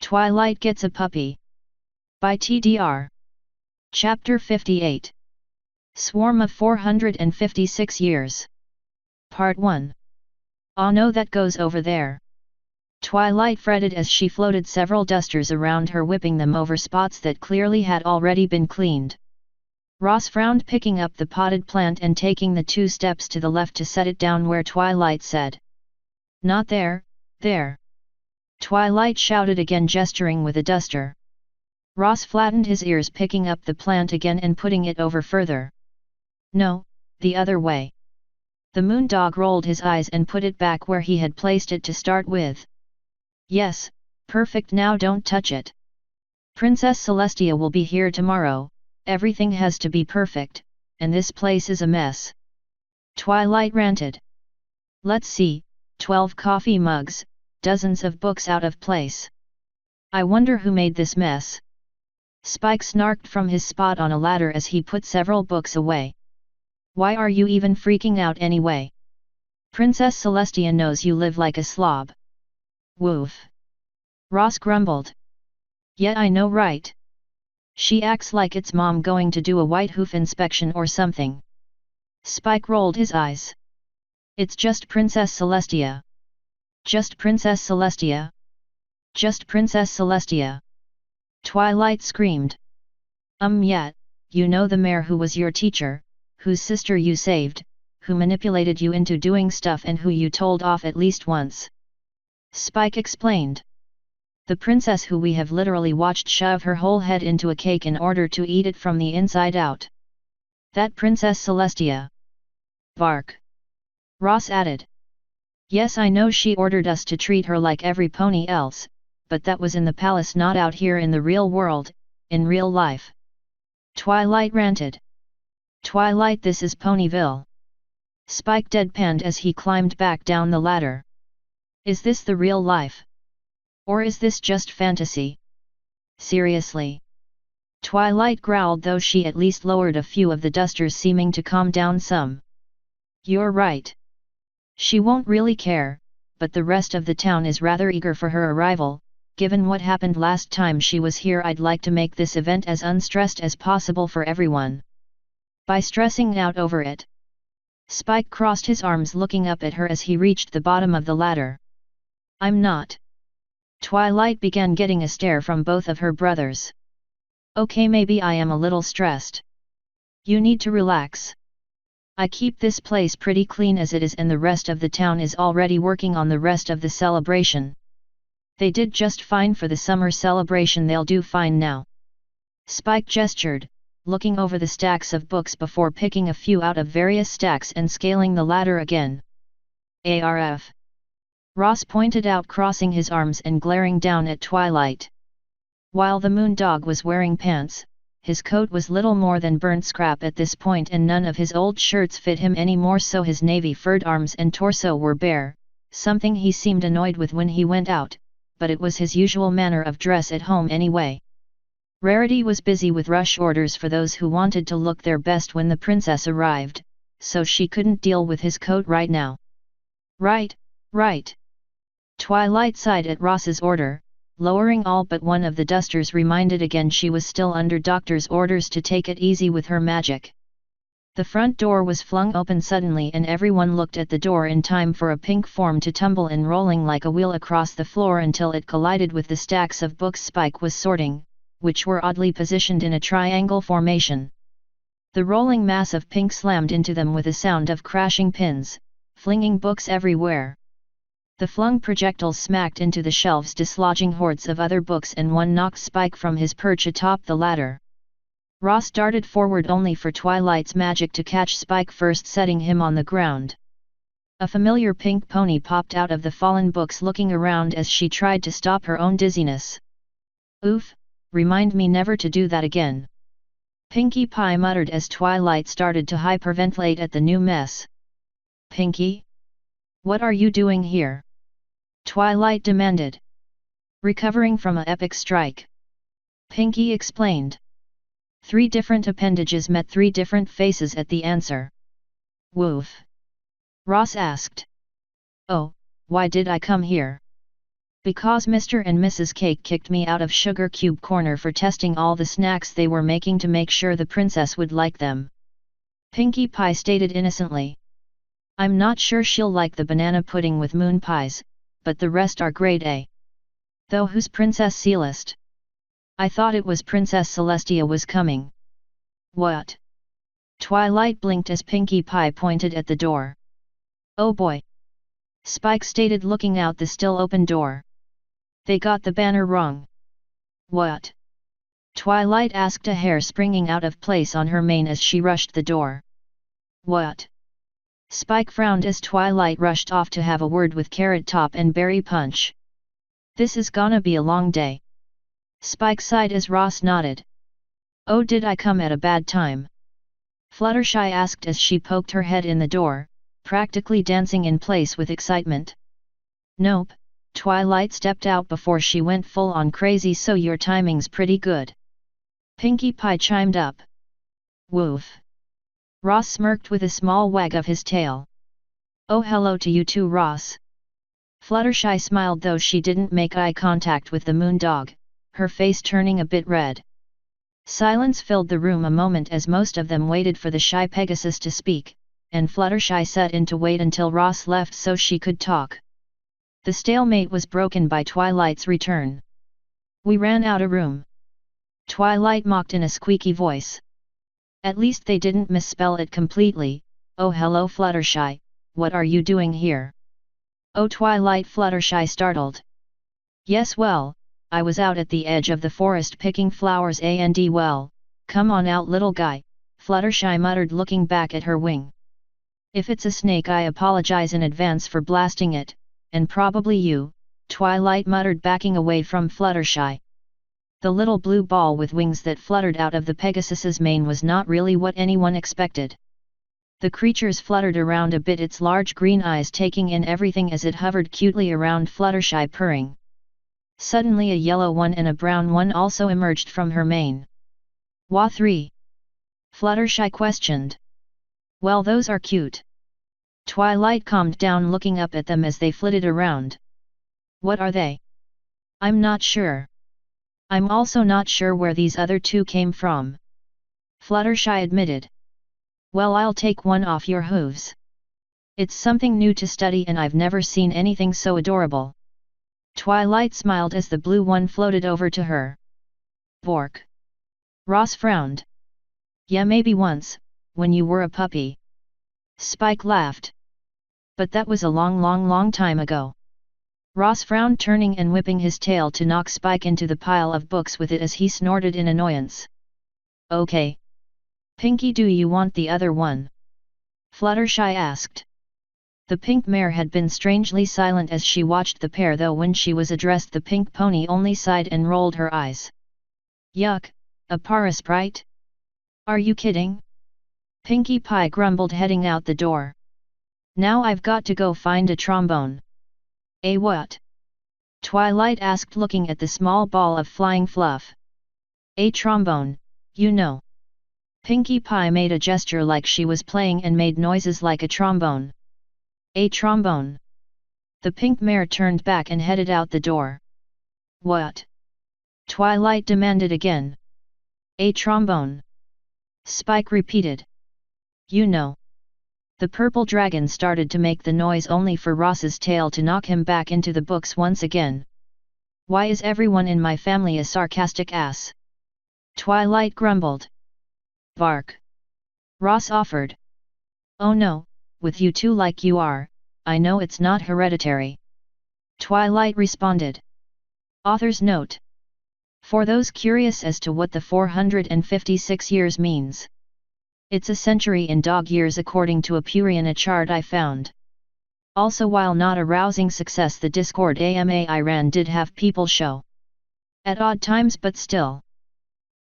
Twilight Gets a Puppy. By TDR. Chapter 58. Swarm of 456 Years. Part 1. Oh no, that goes over there. Twilight fretted as she floated several dusters around her, whipping them over spots that clearly had already been cleaned. Ross frowned, picking up the potted plant and taking the 2 steps to the left to set it down where Twilight said. "Not there, there." Twilight shouted again, gesturing with a duster. Ross flattened his ears, picking up the plant again and putting it over further. "No, the other way." The moondog rolled his eyes and put it back where he had placed it to start with. "Yes, perfect, now don't touch it. Princess Celestia will be here tomorrow, everything has to be perfect, and this place is a mess." Twilight ranted. "Let's see, 12 coffee mugs, dozens of books out of place. I wonder who made this mess." Spike snarked from his spot on a ladder as he put several books away. "Why are you even freaking out anyway? Princess Celestia knows you live like a slob." "Woof." Ross grumbled. "Yeah, I know, right? She acts like it's mom going to do a white hoof inspection or something." Spike rolled his eyes. "It's just Princess Celestia. Just Princess Celestia. Just Princess Celestia." Twilight screamed. Yeah, you know the mayor who was your teacher, whose sister you saved, who manipulated you into doing stuff and who you told off at least once." Spike explained. "The princess who we have literally watched shove her whole head into a cake in order to eat it from the inside out. That Princess Celestia." "Bark." Ross added. "Yes, I know she ordered us to treat her like every pony else, but that was in the palace, not out here in the real world, in real life." Twilight ranted. "Twilight, this is Ponyville." Spike deadpanned as he climbed back down the ladder. "Is this the real life? Or is this just fantasy? Seriously?" Twilight growled, though she at least lowered a few of the dusters, seeming to calm down some. "You're right. She won't really care, but the rest of the town is rather eager for her arrival. Given what happened last time she was here, I'd like to make this event as unstressed as possible for everyone. By stressing out over it." Spike crossed his arms, looking up at her as he reached the bottom of the ladder. "I'm not." Twilight began getting a stare from both of her brothers. "Okay, maybe I am a little stressed. You need to relax. I keep this place pretty clean as it is, and the rest of the town is already working on the rest of the celebration. They did just fine for the summer celebration, they'll do fine now." Spike gestured, looking over the stacks of books before picking a few out of various stacks and scaling the ladder again. "ARF." Ross pointed out, crossing his arms and glaring down at Twilight. While the moondog was wearing pants, his coat was little more than burnt scrap at this point, and none of his old shirts fit him anymore, so his navy furred arms and torso were bare, something he seemed annoyed with when he went out, but it was his usual manner of dress at home anyway. Rarity was busy with rush orders for those who wanted to look their best when the princess arrived, so she couldn't deal with his coat right now. Right. Twilight sighed at Ross's order, lowering all but one of the dusters, reminded again she was still under doctor's orders to take it easy with her magic. The front door was flung open suddenly, and everyone looked at the door in time for a pink form to tumble in, rolling like a wheel across the floor until it collided with the stacks of books Spike was sorting, which were oddly positioned in a triangle formation. The rolling mass of pink slammed into them with a sound of crashing pins, flinging books everywhere. The flung projectiles smacked into the shelves, dislodging hordes of other books, and one knocked Spike from his perch atop the ladder. Ross darted forward only for Twilight's magic to catch Spike first, setting him on the ground. A familiar pink pony popped out of the fallen books, looking around as she tried to stop her own dizziness. "Oof, remind me never to do that again," Pinkie Pie muttered as Twilight started to hyperventilate at the new mess. "Pinkie? What are you doing here?" Twilight demanded. "Recovering from an epic strike," Pinkie explained. 3 different appendages met 3 different faces at the answer. "Woof?" Ross asked. "Oh, why did I come here?" Because Mr. and Mrs. Cake kicked me out of Sugar Cube Corner for testing all the snacks they were making to make sure the princess would like them. Pinkie Pie stated innocently. I'm not sure she'll like the banana pudding with moon pies, but the rest are grade A. Though who's Princess Celeste? I thought it was Princess Celestia was coming. What? Twilight blinked as Pinkie Pie pointed at the door. Oh boy! Spike stated looking out the still open door. They got the banner wrong. What? Twilight asked, a hair springing out of place on her mane as she rushed the door. What? Spike frowned as Twilight rushed off to have a word with Carrot Top and Berry Punch. This is gonna be a long day. Spike sighed as Ross nodded. Oh, did I come at a bad time? Fluttershy asked as she poked her head in the door, practically dancing in place with excitement. Nope, Twilight stepped out before she went full on crazy, so your timing's pretty good. Pinkie Pie chimed up. Woof. Ross smirked with a small wag of his tail. Oh, hello to you too, Ross. Fluttershy smiled, though she didn't make eye contact with the moon dog, her face turning a bit red. Silence filled the room a moment as most of them waited for the shy Pegasus to speak, and Fluttershy set in to wait until Ross left so she could talk. The stalemate was broken by Twilight's return. We ran out of room. Twilight mocked in a squeaky voice. At least they didn't misspell it completely. Oh, hello Fluttershy, what are you doing here? Oh, Twilight, Fluttershy startled. Yes, well, I was out at the edge of the forest picking flowers and well, come on out little guy, Fluttershy muttered looking back at her wing. If it's a snake I apologize in advance for blasting it, and probably you, Twilight muttered backing away from Fluttershy. The little blue ball with wings that fluttered out of the Pegasus's mane was not really what anyone expected. The creatures fluttered around a bit, its large green eyes taking in everything as it hovered cutely around Fluttershy, purring. Suddenly a yellow one and a brown one also emerged from her mane. Wah 3? Fluttershy questioned. Well, those are cute. Twilight calmed down looking up at them as they flitted around. What are they? I'm not sure. I'm also not sure where these other two came from. Fluttershy admitted. Well, I'll take one off your hooves. It's something new to study and I've never seen anything so adorable. Twilight smiled as the blue one floated over to her. Bork. Ross frowned. Yeah, maybe once, when you were a puppy. Spike laughed. But that was a long time ago. Ross frowned, turning and whipping his tail to knock Spike into the pile of books with it as he snorted in annoyance. Okay. Pinkie, do you want the other one? Fluttershy asked. The pink mare had been strangely silent as she watched the pair, though when she was addressed the pink pony only sighed and rolled her eyes. Yuck, a parasprite? Are you kidding? Pinkie Pie grumbled, heading out the door. Now I've got to go find a trombone. A what? Twilight asked, looking at the small ball of flying fluff. A trombone, you know. Pinkie Pie made a gesture like she was playing and made noises like a trombone. A trombone. The pink mare turned back and headed out the door. What? Twilight demanded again. A trombone. Spike repeated. You know. The purple dragon started to make the noise only for Ross's tail to knock him back into the books once again. Why is everyone in my family a sarcastic ass? Twilight grumbled. Bark. Ross offered. Oh no, with you two like you are, I know it's not hereditary. Twilight responded. Author's note. For those curious as to what the 456 years means. It's a century in dog years according to a Puriana chart I found. Also, while not a rousing success, the Discord AMA I ran did have people show at odd times, but still.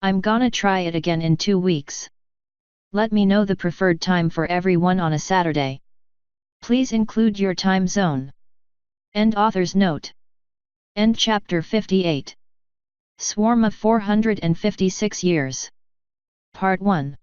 I'm gonna try it again in 2 weeks. Let me know the preferred time for everyone on a Saturday. Please include your time zone. End author's note. End chapter 58. Swarm of 456 years. Part 1.